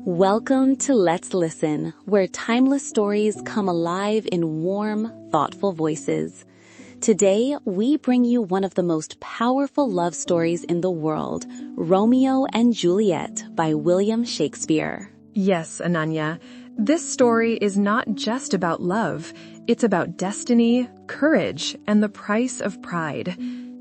Welcome to Let's Listen, where timeless stories come alive in warm, thoughtful voices. Today, we bring you one of the most powerful love stories in the world, Romeo and Juliet by William Shakespeare. Yes, Ananya. This story is not just about love. It's about destiny, courage, and the price of pride.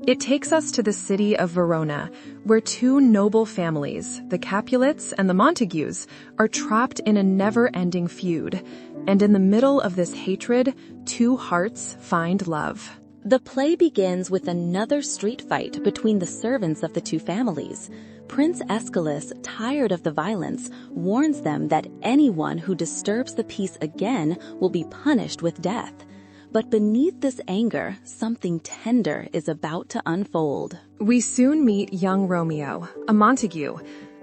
It takes us to the city of Verona, where two noble families, the Capulets and the Montagues, are trapped in a never-ending feud. And in the middle of this hatred, two hearts find love. The play begins with another street fight between the servants of the two families. Prince Aeschylus, tired of the violence, warns them that anyone who disturbs the peace again will be punished with death. But beneath this anger, something tender is about to unfold. We soon meet young Romeo, a Montague.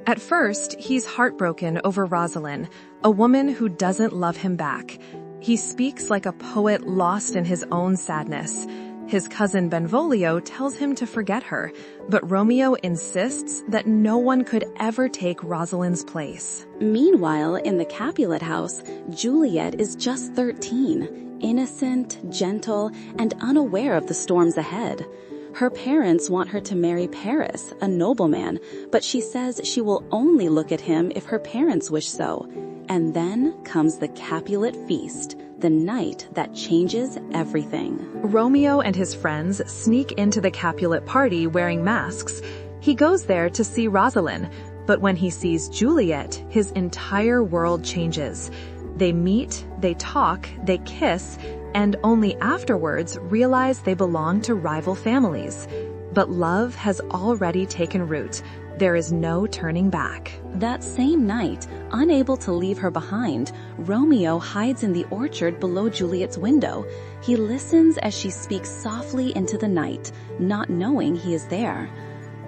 At first, he's heartbroken over Rosalind, a woman who doesn't love him back. He speaks like a poet lost in his own sadness. His cousin Benvolio tells him to forget her, but Romeo insists that no one could ever take Rosalind's place. Meanwhile, in the Capulet house, Juliet is just 13. Innocent, gentle, and unaware of the storms ahead. Her parents want her to marry Paris, a nobleman, but she says she will only look at him if her parents wish so. And then comes the Capulet feast, the night that changes everything. Romeo and his friends sneak into the Capulet party wearing masks. He goes there to see Rosalind, but when he sees Juliet, his entire world changes. They meet, they talk, they kiss, and only afterwards realize they belong to rival families. But love has already taken root. There is no turning back. That same night, unable to leave her behind, Romeo hides in the orchard below Juliet's window. He listens as she speaks softly into the night, not knowing he is there.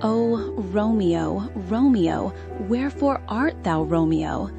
"Oh, Romeo, Romeo, wherefore art thou, Romeo?"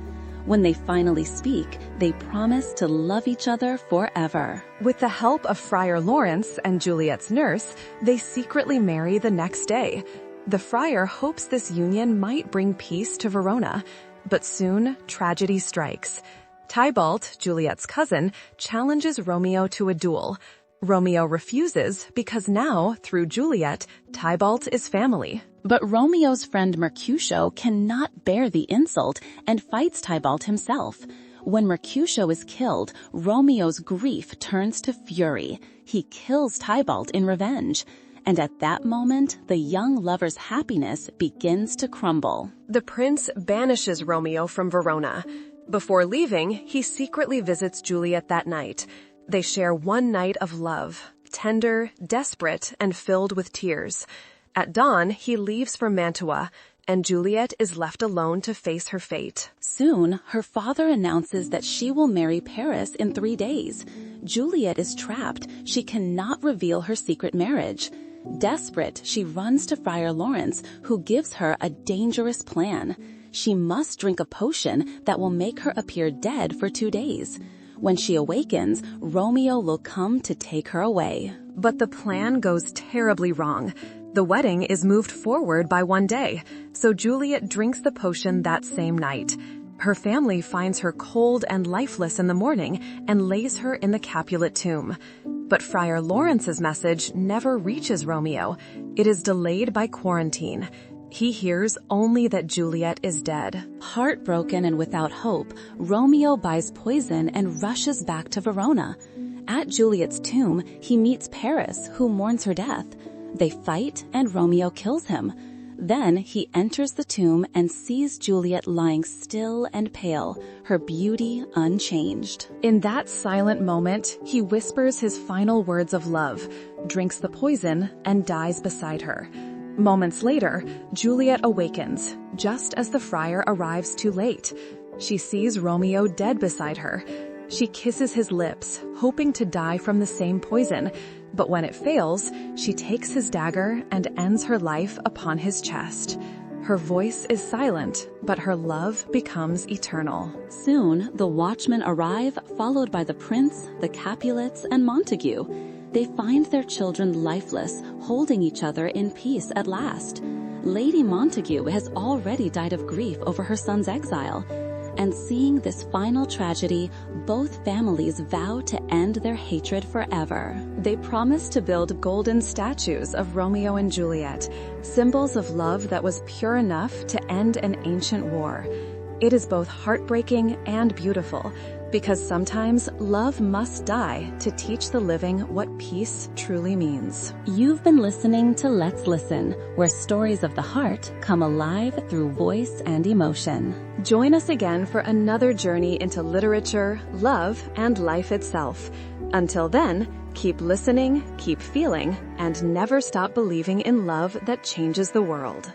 When they finally speak, they promise to love each other forever. With the help of Friar Lawrence and Juliet's nurse, they secretly marry the next day. The friar hopes this union might bring peace to Verona, but soon tragedy strikes. Tybalt, Juliet's cousin, challenges Romeo to a duel. Romeo refuses because now, through Juliet, Tybalt is family. But Romeo's friend Mercutio cannot bear the insult and fights Tybalt himself. When Mercutio is killed, Romeo's grief turns to fury. He kills Tybalt in revenge. And at that moment, the young lover's happiness begins to crumble. The prince banishes Romeo from Verona. Before leaving, he secretly visits Juliet that night. They share one night of love, tender, desperate, and filled with tears. At dawn, he leaves for Mantua, and Juliet is left alone to face her fate. Soon, her father announces that she will marry Paris in 3 days. Juliet is trapped. She cannot reveal her secret marriage. Desperate, she runs to Friar Lawrence, who gives her a dangerous plan. She must drink a potion that will make her appear dead for 2 days. When she awakens, Romeo will come to take her away. But the plan goes terribly wrong. The wedding is moved forward by 1 day, so Juliet drinks the potion that same night. Her family finds her cold and lifeless in the morning and lays her in the Capulet tomb. But Friar Lawrence's message never reaches Romeo. It is delayed by quarantine. He hears only that Juliet is dead. Heartbroken and without hope, Romeo buys poison and rushes back to Verona. At Juliet's tomb, he meets Paris, who mourns her death. They fight, and Romeo kills him. Then he enters the tomb and sees Juliet lying still and pale, her beauty unchanged. In that silent moment, he whispers his final words of love, drinks the poison, and dies beside her. Moments later, Juliet awakens, just as the friar arrives too late. She sees Romeo dead beside her. She kisses his lips, hoping to die from the same poison, but when it fails, she takes his dagger and ends her life upon his chest. Her voice is silent, but her love becomes eternal. Soon, the watchmen arrive, followed by the prince, the Capulets, and Montague. They find their children lifeless, holding each other in peace at last. Lady Montague has already died of grief over her son's exile. and seeing this final tragedy, both families vow to end their hatred forever. They promise to build golden statues of Romeo and Juliet, symbols of love that was pure enough to end an ancient war. It is both heartbreaking and beautiful, because sometimes love must die to teach the living what peace truly means. You've been listening to Let's Listen, where stories of the heart come alive through voice and emotion. Join us again for another journey into literature, love, and life itself. Until then, keep listening, keep feeling, and never stop believing in love that changes the world.